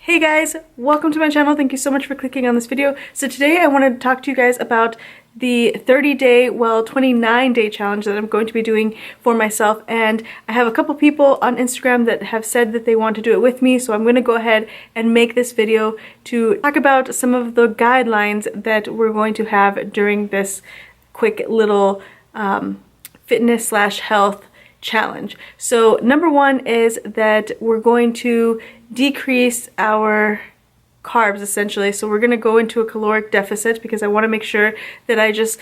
Hey guys, welcome to my channel. Thank you so much for clicking on this video. So today I wanted to talk to you guys about the 30-day, well 29-day challenge that I'm going to be doing for myself, and I have a couple people on Instagram that have said that they want to do it with me, so I'm going to go ahead and make this video to talk about some of the guidelines that we're going to have during this quick little fitness slash health challenge. So number one is that we're going to decrease our carbs essentially. So we're going to go into a caloric deficit because I want to make sure that I just,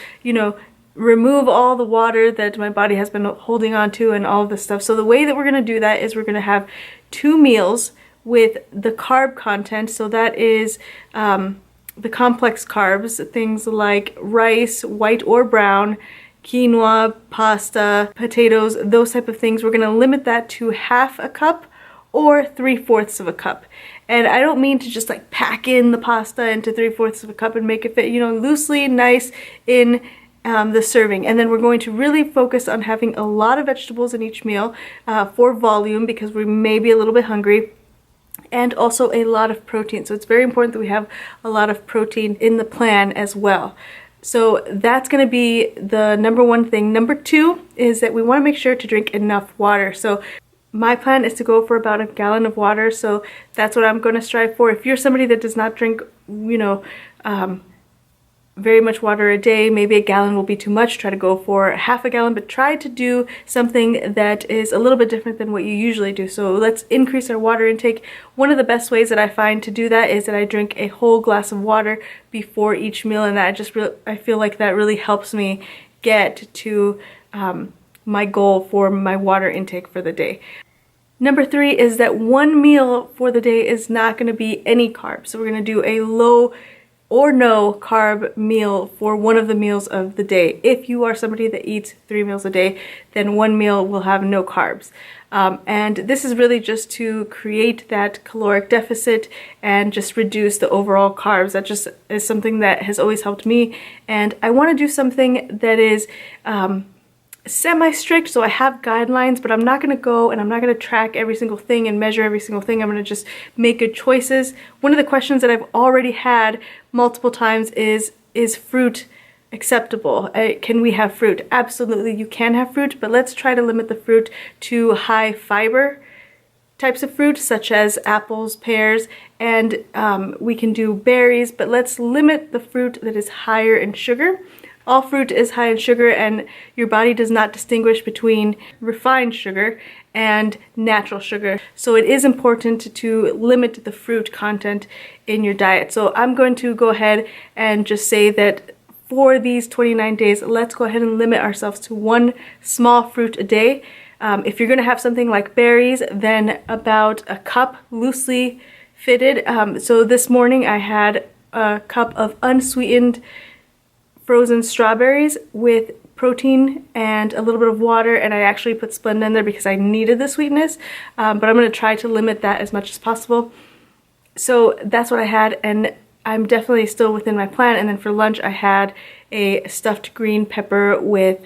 remove all the water that my body has been holding on to and all of this stuff. So the way that we're going to do that is we're going to have 2 meals with the carb content. So that is the complex carbs, things like rice, white or brown, quinoa, pasta, potatoes, those type of things. We're going to limit that to half a cup or 3/4 of a cup. And I don't mean to just like pack in the pasta into 3/4 of a cup and make it fit, loosely, nice in the serving. And then we're going to really focus on having a lot of vegetables in each meal for volume because we may be a little bit hungry. And also a lot of protein. So it's very important that we have a lot of protein in the plan as well. So that's going to be the number one thing. Number two is that we want to make sure to drink enough water. So my plan is to go for about 1 gallon of water, so that's what I'm going to strive for. If you're somebody that does not drink, very much water a day, maybe 1 gallon will be too much. Try to go for half a gallon, but try to do something that is a little bit different than what you usually do. So let's increase our water intake. One of the best ways that I find to do that is that I drink a whole glass of water before each meal, and that I feel like that really helps me get to my goal for my water intake for the day. Number 3 is that one meal for the day is not going to be any carbs. So we're going to do a low or no carb meal for one of the meals of the day. If you are somebody that eats 3 meals a day, then one meal will have no carbs. And this is really just to create that caloric deficit and just reduce the overall carbs. That just is something that has always helped me. And I want to do something that is semi-strict, so I have guidelines, but I'm not going to go and I'm not going to track every single thing and measure every single thing. I'm going to just make good choices. One of the questions that I've already had multiple times is fruit acceptable? Can we have fruit? Absolutely, you can have fruit, but let's try to limit the fruit to high fiber types of fruit, such as apples, pears, and we can do berries, but let's limit the fruit that is higher in sugar. All fruit is high in sugar, and your body does not distinguish between refined sugar and natural sugar. So it is important to limit the fruit content in your diet. So I'm going to go ahead and just say that for these 29 days, let's go ahead and limit ourselves to 1 small fruit a day. If you're going to have something like berries, then about a cup loosely fitted. So this morning I had a cup of unsweetened frozen strawberries with protein and a little bit of water, and I actually put Splenda in there because I needed the sweetness, but I'm going to try to limit that as much as possible. So that's what I had, and I'm definitely still within my plan. And then for lunch I had a stuffed green pepper with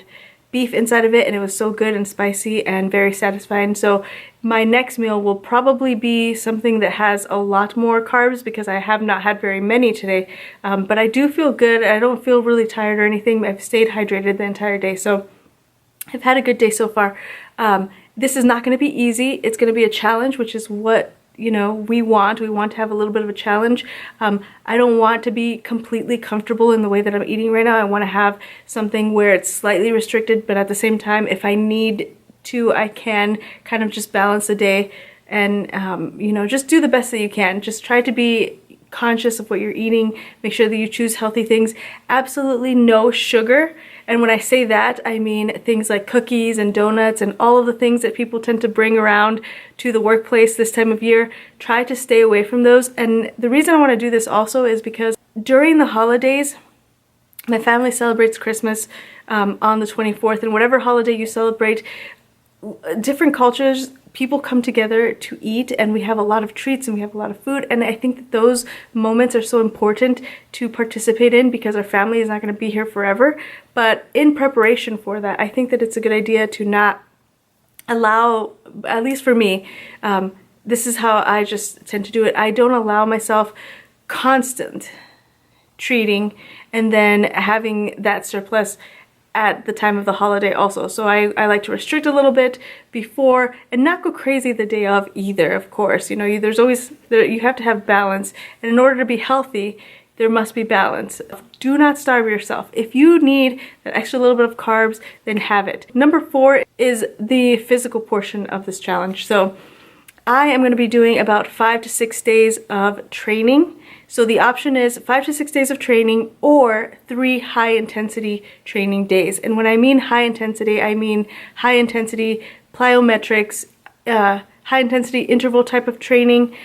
beef inside of it, and it was so good and spicy and very satisfying. So my next meal will probably be something that has a lot more carbs because I have not had very many today, but I do feel good. I don't feel really tired or anything. I've stayed hydrated the entire day, so I've had a good day so far. This is not going to be easy. It's going to be a challenge, which is what we want to have a little bit of a challenge. I don't want to be completely comfortable in the way that I'm eating right now. I want to have something where it's slightly restricted, but at the same time, if I need to, I can kind of just balance the day and, just do the best that you can. Just try to be conscious of what you're eating. Make sure that you choose healthy things. Absolutely no sugar. And when I say that, I mean things like cookies and donuts and all of the things that people tend to bring around to the workplace this time of year. Try to stay away from those. And the reason I want to do this also is because during the holidays, my family celebrates Christmas on the 24th, and whatever holiday you celebrate, different cultures, people come together to eat, and we have a lot of treats and we have a lot of food, and I think that those moments are so important to participate in because our family is not going to be here forever. But in preparation for that, I think that it's a good idea to not allow, at least for me, this is how I just tend to do it. I don't allow myself constant treating and then having that surplus at the time of the holiday also. So I like to restrict a little bit before and not go crazy the day of either, of course. You know, there's always, you have to have balance. And in order to be healthy, there must be balance. Do not starve yourself. If you need that extra little bit of carbs, then have it. Number 4 is the physical portion of this challenge. So I am going to be doing about 5 to 6 days of training. So the option is 5 to 6 days of training or 3 high intensity training days. And when I mean high intensity, I mean high intensity plyometrics, high intensity interval type of training,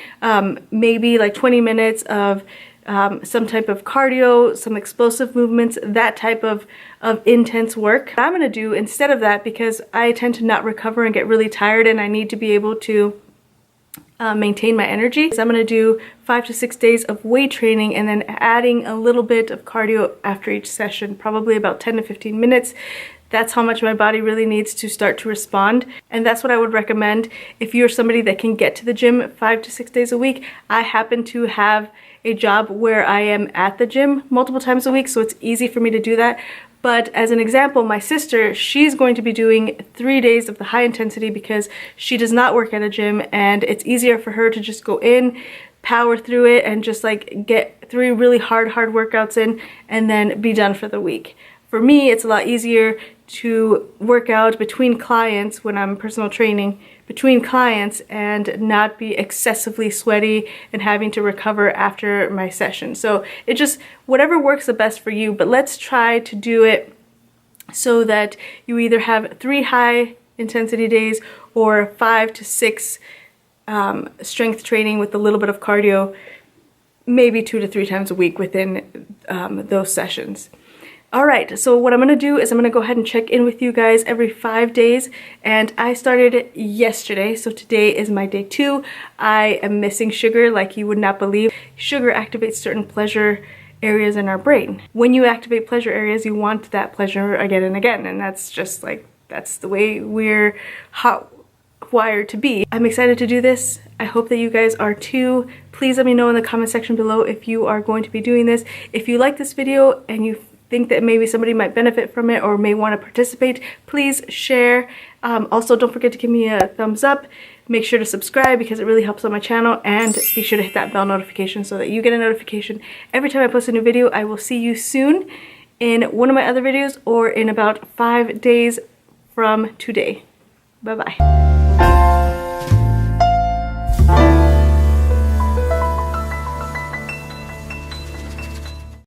maybe like 20 minutes of some type of cardio, some explosive movements, that type of intense work. What I'm going to do instead of that, because I tend to not recover and get really tired and I need to be able to maintain my energy. So I'm going to do 5 to 6 days of weight training and then adding a little bit of cardio after each session, probably about 10 to 15 minutes. That's how much my body really needs to start to respond. And that's what I would recommend if you're somebody that can get to the gym 5 to 6 days a week. I happen to have a job where I am at the gym multiple times a week, so it's easy for me to do that. But as an example, my sister, she's going to be doing 3 days of the high intensity because she does not work at a gym and it's easier for her to just go in, power through it, and just like get 3 really hard workouts in and then be done for the week. For me, it's a lot easier to work out between clients when I'm personal training, between clients, and not be excessively sweaty and having to recover after my session. So it just, whatever works the best for you, but let's try to do it so that you either have 3 high intensity days or 5 to 6 strength training with a little bit of cardio, maybe 2 to 3 times a week within those sessions. All right, so what I'm going to do is I'm going to go ahead and check in with you guys every 5 days, and I started yesterday, so today is my day 2. I am missing sugar like you would not believe. Sugar activates certain pleasure areas in our brain. When you activate pleasure areas, you want that pleasure again and again, and that's just like, that's the way we're wired to be. I'm excited to do this. I hope that you guys are too. Please let me know in the comment section below if you are going to be doing this. If you like this video and you think that maybe somebody might benefit from it or may want to participate, please share. Also, don't forget to give me a thumbs up. Make sure to subscribe because it really helps on my channel, and be sure to hit that bell notification so that you get a notification every time I post a new video. I will see you soon in one of my other videos or in about 5 days from today. Bye-bye.